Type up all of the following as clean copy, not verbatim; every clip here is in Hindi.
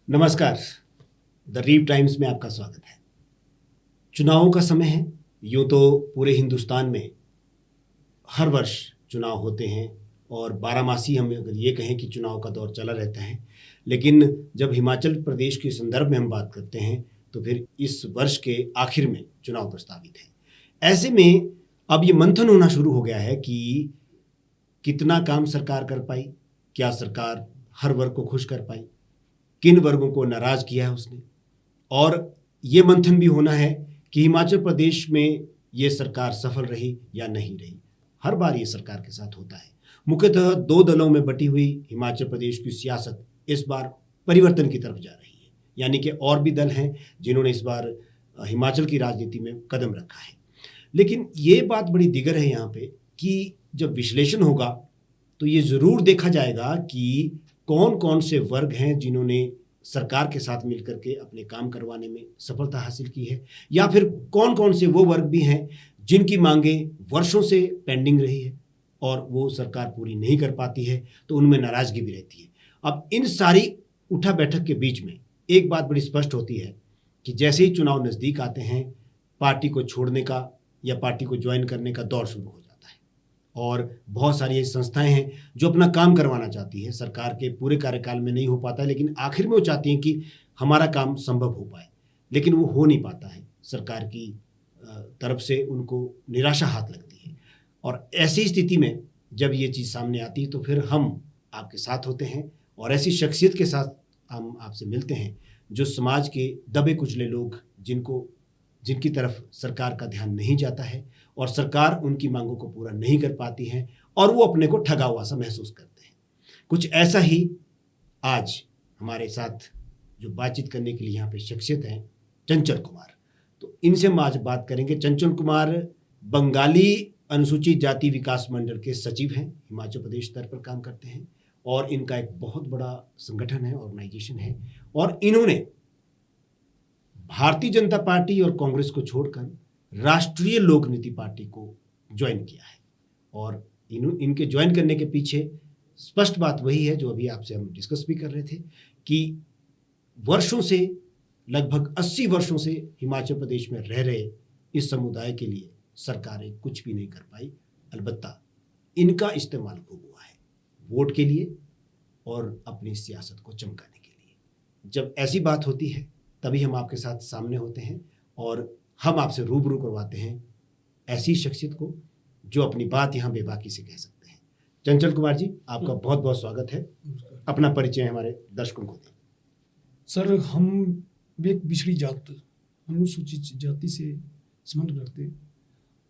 नमस्कार, द रीप टाइम्स में आपका स्वागत है। चुनावों का समय है। यूँ तो पूरे हिंदुस्तान में हर वर्ष चुनाव होते हैं और बारहमासी हम अगर ये कहें कि चुनाव का दौर चला रहता है, लेकिन जब हिमाचल प्रदेश के संदर्भ में हम बात करते हैं तो फिर इस वर्ष के आखिर में चुनाव प्रस्तावित है। ऐसे में अब ये मंथन होना शुरू हो गया है कि कितना काम सरकार कर पाई, क्या सरकार हर वर्ग को खुश कर पाई, किन वर्गों को नाराज किया है उसने, और ये मंथन भी होना है कि हिमाचल प्रदेश में ये सरकार सफल रही या नहीं रही। हर बार ये सरकार के साथ होता है। मुख्यतः दो दलों में बटी हुई हिमाचल प्रदेश की सियासत इस बार परिवर्तन की तरफ जा रही है, यानी कि और भी दल हैं जिन्होंने इस बार हिमाचल की राजनीति में कदम रखा है। लेकिन ये बात बड़ी दिगर है यहाँ पे कि जब विश्लेषण होगा तो ये ज़रूर देखा जाएगा कि कौन कौन से वर्ग हैं जिन्होंने सरकार के साथ मिलकर के अपने काम करवाने में सफलता हासिल की है, या फिर कौन कौन से वो वर्ग भी हैं जिनकी मांगें वर्षों से पेंडिंग रही है और वो सरकार पूरी नहीं कर पाती है, तो उनमें नाराज़गी भी रहती है। अब इन सारी उठा बैठक के बीच में एक बात बड़ी स्पष्ट होती है कि जैसे ही चुनाव नज़दीक आते हैं, पार्टी को छोड़ने का या पार्टी को ज्वाइन करने का दौर शुरू हो जाता है। और बहुत सारी ऐसी संस्थाएं हैं जो अपना काम करवाना चाहती हैं, सरकार के पूरे कार्यकाल में नहीं हो पाता है, लेकिन आखिर में वो चाहती हैं कि हमारा काम संभव हो पाए, लेकिन वो हो नहीं पाता है। सरकार की तरफ से उनको निराशा हाथ लगती है। और ऐसी स्थिति में जब ये चीज़ सामने आती है तो फिर हम आपके साथ होते हैं और ऐसी शख्सियत के साथ हम आपसे मिलते हैं जो समाज के दबे कुचले लोग, जिनकी तरफ सरकार का ध्यान नहीं जाता है और सरकार उनकी मांगों को पूरा नहीं कर पाती है और वो अपने को ठगा हुआ सा महसूस करते हैं। कुछ ऐसा ही आज हमारे साथ जो बातचीत करने के लिए यहाँ पे शख्सियत हैं, चंचल कुमार। तो इनसे हम आज बात करेंगे। चंचल कुमार बंगाली अनुसूचित जाति विकास मंडल के सचिव हैं, हिमाचल प्रदेश स्तर पर काम करते हैं और इनका एक बहुत बड़ा संगठन है, ऑर्गेनाइजेशन है, और इन्होंने भारतीय जनता पार्टी और कांग्रेस को छोड़कर राष्ट्रीय लोक नीति पार्टी को ज्वाइन किया है। और इनके ज्वाइन करने के पीछे स्पष्ट बात वही है जो अभी आपसे हम डिस्कस भी कर रहे थे कि वर्षों से, लगभग 80 वर्षों से हिमाचल प्रदेश में रह रहे इस समुदाय के लिए सरकारें कुछ भी नहीं कर पाई। अलबत्ता इनका इस्तेमाल खूब हुआ है वोट के लिए और अपनी सियासत को चमकाने के लिए। जब ऐसी बात होती है तभी हम आपके साथ सामने होते हैं और हम आपसे रूबरू करवाते हैं ऐसी शख्सियत को जो अपनी बात यहाँ बेबाकी से कह सकते हैं। चंचल कुमार जी, आपका बहुत बहुत स्वागत है। अपना परिचय हमारे दर्शकों को दें। सर, हम एक पिछड़ी जात, अनुसूचित जाति से संबंध रखते हैं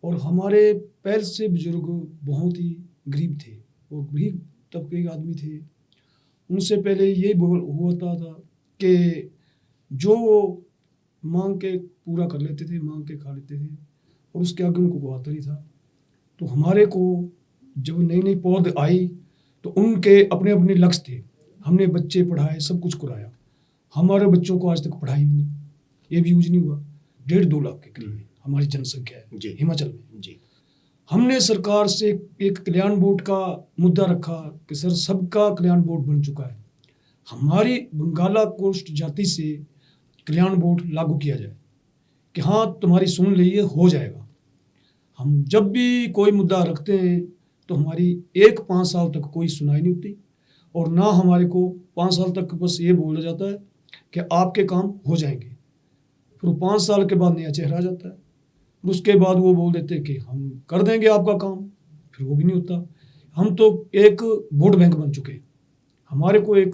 और हमारे पहले से बुजुर्ग बहुत ही गरीब थे और गरीब तबके के आदमी थे। उनसे पहले ये होता था कि जो मांग के पूरा कर लेते थे, मांग के खा लेते थे और उसके आगे उनको कोई आता नहीं था। तो हमारे को जब नई नई पौध आई तो उनके अपने अपने लक्ष्य थे। हमने बच्चे पढ़ाए, सब कुछ कराया। हमारे बच्चों को आज तक पढ़ाई भी नहीं, ये भी यूज नहीं हुआ। 1.5-2 लाख के करीब हमारी जनसंख्या है हिमाचल में जी। हमने सरकार से एक कल्याण बोर्ड का मुद्दा रखा कि सर सबका कल्याण बोर्ड बन चुका है, हमारी बंगाला कोस्ट जाति से कल्याण बोर्ड लागू किया जाए कि हाँ तुम्हारी सुन ली हो जाएगा। हम जब भी कोई मुद्दा रखते हैं तो हमारी 1-5 साल तक कोई सुनाई नहीं होती और ना हमारे को 5 साल तक बस ये बोला जाता है कि आपके काम हो जाएंगे। फिर 5 साल के बाद नया चेहरा आ जाता है, उसके बाद वो बोल देते हैं कि हम कर देंगे आपका काम, फिर वो भी नहीं होता। हम तो एक वोट बैंक बन चुके हैं। हमारे को एक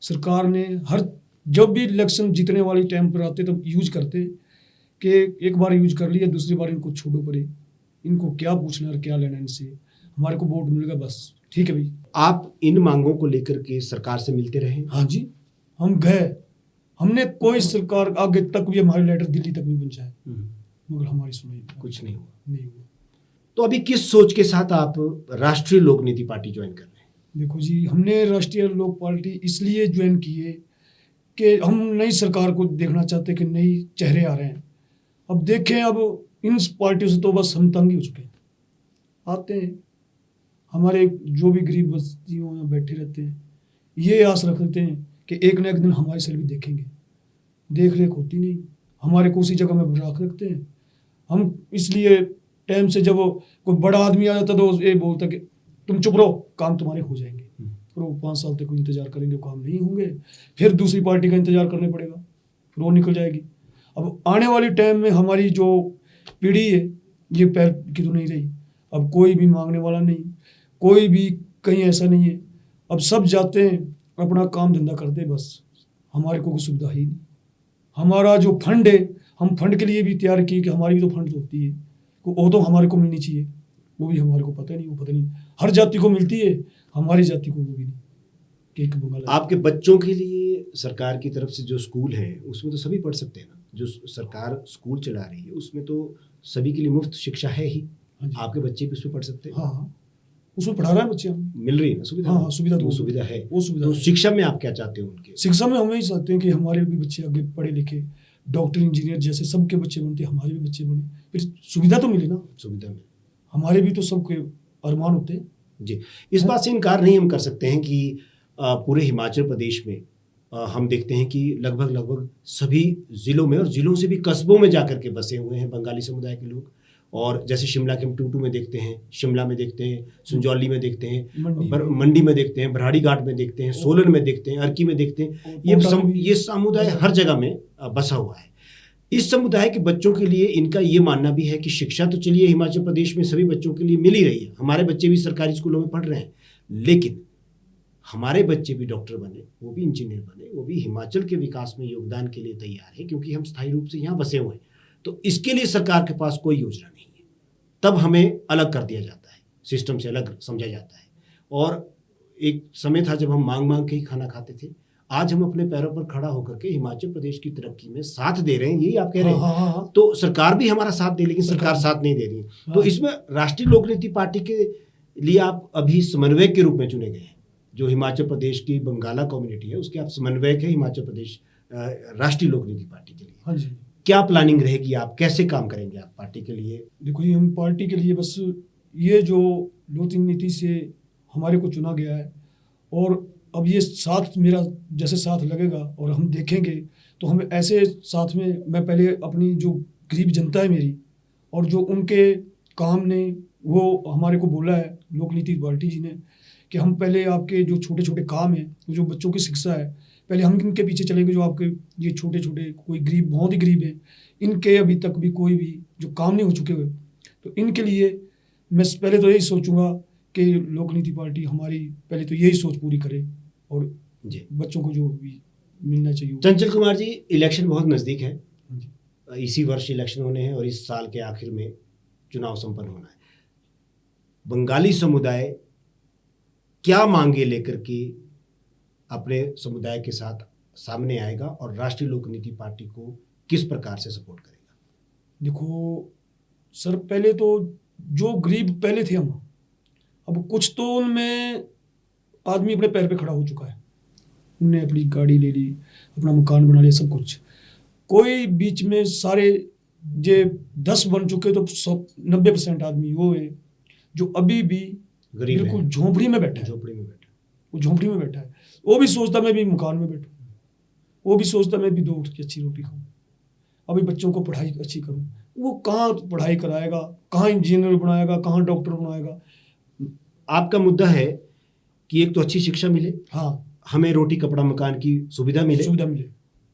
सरकार ने हर जब भी इलेक्शन जीतने वाली टाइम पर आते तब यूज करते कि एक बार यूज कर लिया, दूसरी बार इनको छोड़ो पड़े, इनको क्या पूछना और क्या लेना इनसे, हमारे को वोट मिलेगा बस, ठीक है भाई। आप इन मांगों को लेकर के सरकार से मिलते रहे? हाँ जी, हम गए, हमने कोई सरकार आगे तक भी हमारे लेटर दिल्ली तक भी पहुंचाए मगर हमारी सुनाई कुछ नहीं हुआ। नहीं हुआ। तो अभी किस सोच के साथ आप राष्ट्रीय लोक नीति पार्टी ज्वाइन कर रहे हैं? देखो जी, हमने राष्ट्रीय लोक पार्टी इसलिए ज्वाइन की है कि हम नई सरकार को देखना चाहते कि नई चेहरे आ रहे हैं। अब देखें, अब इन पार्टियों से तो बस हम तंग ही हो चुके हैं। आते हैं, हमारे जो भी गरीब बस्तियों में बैठे रहते हैं, ये आस रखते हैं कि एक न एक दिन हमारी सेल भी देखेंगे। देख रेख होती नहीं, हमारे को उसी जगह में रख रखते हैं हम। इसलिए टाइम से जब वो कोई बड़ा आदमी आ जाता तो ये बोलता कि तुम चुप रहो, काम तुम्हारे हो जाएंगे। फिर वो 5 साल तक इंतजार करेंगे, काम नहीं होंगे, फिर दूसरी पार्टी का इंतजार करना पड़ेगा, फिर वो निकल जाएगी। अब आने वाली टाइम में हमारी जो पीढ़ी है ये पैर की तो नहीं रही। अब कोई भी मांगने वाला नहीं, कोई भी कहीं ऐसा नहीं है। अब सब जाते हैं अपना काम धंधा करते, बस हमारे को कोई सुविधा ही नहीं। हमारा जो फंड है, हम फंड के लिए भी तैयार किए कि हमारी भी तो फंड होती है, वो तो हमारे को मिलनी चाहिए, वो भी हमारे को पता नहीं। वो पता नहीं हर जाति को मिलती है, हमारी जाति को वो भी नहीं। कि एक बंगाल आपके बच्चों के लिए सरकार की तरफ से जो स्कूल है उसमें तो सभी पढ़ सकते हैं ना। जो सरकार स्कूल चला रही है उसमें तो सभी के लिए मुफ्त शिक्षा है ही। हाँ जी। आपके बच्चे भी उसमें पढ़ सकते हैं। हाँ हाँ, उसमें पढ़ा रहा है बच्चे हम। मिल रही है ना सुविधा। हाँ हाँ, सुविधा तो तो सुविधा है। वो सुविधा तो है। शिक्षा में आप क्या चाहते हो उनके? शिक्षा में हम यही चाहते हैं कि हमारे भी बच्चे आगे पढ़े लिखे, डॉक्टर इंजीनियर जैसे सबके बच्चे बनते, हमारे भी बच्चे बने, फिर सुविधा तो मिले ना। सुविधा में हमारे भी तो सबके अरमान होते हैं। जी, इस बात से इनकार नहीं हम कर सकते हैं कि पूरे हिमाचल प्रदेश में हम देखते हैं कि लगभग सभी ज़िलों में और ज़िलों से भी कस्बों में जाकर के बसे हुए हैं बंगाली समुदाय के लोग। और जैसे शिमला के हम टूटू में देखते हैं, शिमला में देखते हैं, संजौली में देखते हैं, मंडी में देखते हैं, बराड़ी घाट में देखते हैं, सोलन में देखते हैं, अर्की में देखते हैं। ये समुदाय हर जगह में बसा हुआ है। इस समुदाय के बच्चों के लिए इनका ये मानना भी है कि शिक्षा तो चलिए हिमाचल प्रदेश में सभी बच्चों के लिए मिल ही रही है, हमारे बच्चे भी सरकारी स्कूलों में पढ़ रहे हैं, लेकिन हमारे बच्चे भी डॉक्टर बने, वो भी इंजीनियर बने, वो भी हिमाचल के विकास में योगदान के लिए तैयार है, क्योंकि हम स्थायी रूप से यहाँ बसे हुए हैं। तो इसके लिए सरकार के पास कोई योजना नहीं है। तब हमें अलग कर दिया जाता है, सिस्टम से अलग समझा जाता है। और एक समय था जब हम मांग के ही खाना खाते थे। आज हम अपने पैरों पर खड़ा होकर के हिमाचल प्रदेश की तरक्की में साथ दे रहे हैं, यही आप कह रहे हैं। हाँ। तो सरकार भी हमारा साथ दे, लेकिन सरकार साथ नहीं दे रही है। तो इसमें राष्ट्रीय लोक नीति पार्टी के लिए आप अभी समन्वयक के रूप में चुने गए हैं। जो हिमाचल प्रदेश की बंगाला कम्युनिटी है उसके आप समन्वयक है हिमाचल प्रदेश राष्ट्रीय लोक नीति पार्टी के लिए। हाँ जी। क्या प्लानिंग रहेगी, आप कैसे काम करेंगे आप पार्टी के लिए? देखो जी, हम पार्टी के लिए बस ये जो लोक नीति से हमारे को चुना गया है, और अब ये साथ मेरा जैसे साथ लगेगा और हम देखेंगे तो हम ऐसे साथ में, मैं पहले अपनी जो गरीब जनता है मेरी, और जो उनके काम ने वो हमारे को बोला है लोक नीति पार्टी जी ने कि हम पहले आपके जो छोटे छोटे काम हैं, जो बच्चों की शिक्षा है, पहले हम इनके पीछे चलेंगे। जो आपके ये छोटे छोटे कोई गरीब, बहुत ही गरीब है, इनके अभी तक भी कोई भी जो काम नहीं हो चुके हुए, तो इनके लिए मैं पहले तो यही सोचूंगा कि लोक नीति पार्टी हमारी पहले तो यही सोच पूरी करे और जी बच्चों को जो भी मिलना चाहिए। चंचल कुमार जी, इलेक्शन बहुत नज़दीक है, इसी वर्ष इलेक्शन होने हैं और इस साल के आखिर में चुनाव संपन्न होना है। बंगाली समुदाय क्या मांगे लेकर के अपने समुदाय के साथ सामने आएगा और राष्ट्रीय लोक नीति पार्टी को किस प्रकार से सपोर्ट करेगा? देखो सर, पहले तो जो गरीब पहले थे हम, अब कुछ तो उनमें आदमी अपने पैर पे खड़ा हो चुका है, उनने अपनी गाड़ी ले ली, अपना मकान बना लिया, सब कुछ। कोई बीच में सारे जे 10 बन चुके तो 90% आदमी वो है जो अभी भी गरीब बिल्कुल झोंपड़ी में बैठा है। वो झोंपड़ी में बैठा है, वो भी सोचता मैं भी मकान में बैठूं, वो भी सोचता मैं भी 2 वक्त की अच्छी रोटी खाऊं, अभी बच्चों को पढ़ाई अच्छी करूं। वो कहाँ पढ़ाई कराएगा, कहाँ इंजीनियर बनाएगा, कहाँ डॉक्टर बनाएगा? आपका मुद्दा है कि एक तो अच्छी शिक्षा मिले, हाँ, हमें रोटी कपड़ा मकान की सुविधा मिले,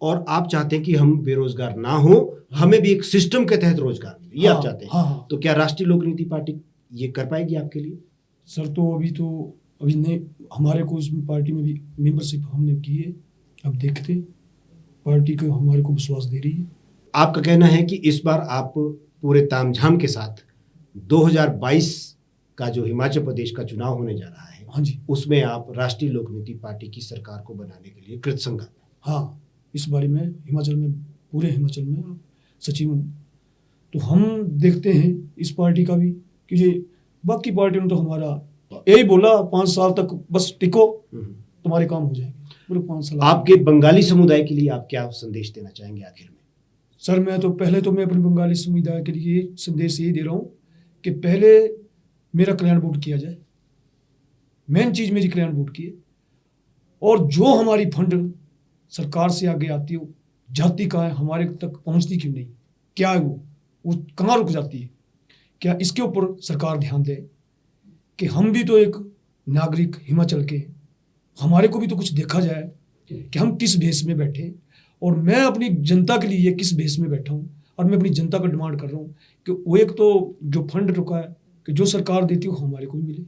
और आप चाहते हैं कि हम बेरोजगार ना हो, हमें भी एक सिस्टम के तहत रोजगार मिले, ये आप चाहते हैं। हाँ। तो क्या राष्ट्रीय लोक नीति पार्टी ये कर पाएगी आपके लिए? सर तो अभी नहीं, हमारे को इसमें पार्टी में भी मेंबरशिप हमने की है, अब देखते पार्टी को हमारे को विश्वास दे रही है। आपका कहना है कि इस बार आप पूरे तामझाम के साथ 2022 का जो हिमाचल प्रदेश का चुनाव होने जा रहा है, हाँ जी, उसमें आप राष्ट्रीय लोक नीति पार्टी की सरकार को बनाने के लिए कृतसंकल्प? हाँ, इस बारे में हिमाचल में, पूरे हिमाचल में सचिव हूँ, तो हम देखते हैं इस पार्टी का भी कि ये बाकी पार्टियों ने तो हमारा यही बोला 5 साल तक बस टिको, तुम्हारे काम हो जाएंगे पूरे 5 साल। आपके बंगाली समुदाय के लिए आप क्या संदेश देना चाहेंगे आखिर में? सर मैं अपने बंगाली समुदाय के लिए संदेश यही दे रहा हूँ कि पहले मेरा कल्याण बोर्ड किया जाए, मेन चीज़ मेरी कल्याण बोर्ड की है। और जो हमारी फंड सरकार से आगे आती है वो जाती कहाँ है, हमारे तक पहुंचती क्यों नहीं, क्या है वो कहाँ रुक जाती है? क्या इसके ऊपर सरकार ध्यान दे कि हम भी तो एक नागरिक हिमाचल के हैं, हमारे को भी तो कुछ देखा जाए कि हम किस भेष में बैठे, और मैं अपनी जनता के लिए किस भेष में बैठा हूँ, और मैं अपनी जनता का डिमांड कर रहा हूँ कि वो एक तो जो फंड रुका है कि जो सरकार देती है वो हमारे को भी मिले,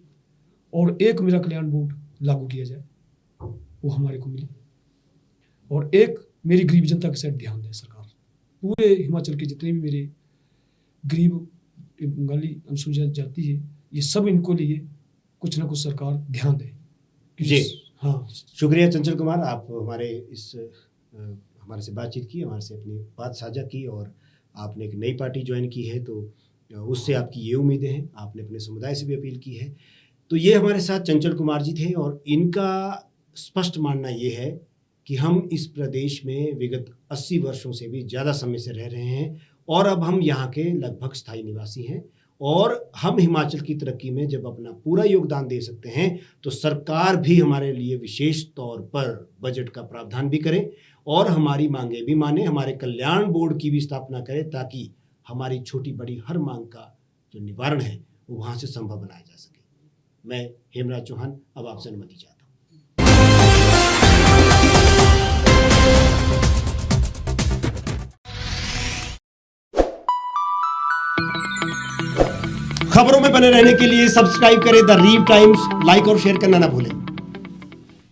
और एक मेरा कल्याण बोर्ड लागू किया जाए वो हमारे को मिले, और एक मेरी गरीब जनता के साथ ध्यान दे सरकार। पूरे हिमाचल के जितने भी मेरे गरीब बंगाली अनुसूचित जाति है, ये सब इनको लिए कुछ ना कुछ सरकार ध्यान दे। जी हाँ, शुक्रिया चंचल कुमार, आप हमारे से बातचीत की, हमारे से अपनी बात साझा की, और आपने एक नई पार्टी ज्वाइन की है तो उससे आपकी ये उम्मीदें हैं, आपने अपने समुदाय से भी अपील की है। तो ये हमारे साथ चंचल कुमार जी थे, और इनका स्पष्ट मानना ये है कि हम इस प्रदेश में विगत 80 वर्षों से भी ज़्यादा समय से रह रहे हैं, और अब हम यहाँ के लगभग स्थायी निवासी हैं, और हम हिमाचल की तरक्की में जब अपना पूरा योगदान दे सकते हैं तो सरकार भी हमारे लिए विशेष तौर पर बजट का प्रावधान भी करे और हमारी मांगे भी माने, हमारे कल्याण बोर्ड की भी स्थापना करे, ताकि हमारी छोटी बड़ी हर मांग का जो निवारण है वो वहाँ से संभव बनाया जा सके। मैं हेमराज चौहान अब आपसे अनुमति चाहता हूँ। खबरों में बने रहने के लिए सब्सक्राइब करें द रीव टाइम्स, लाइक और शेयर करना ना भूलें।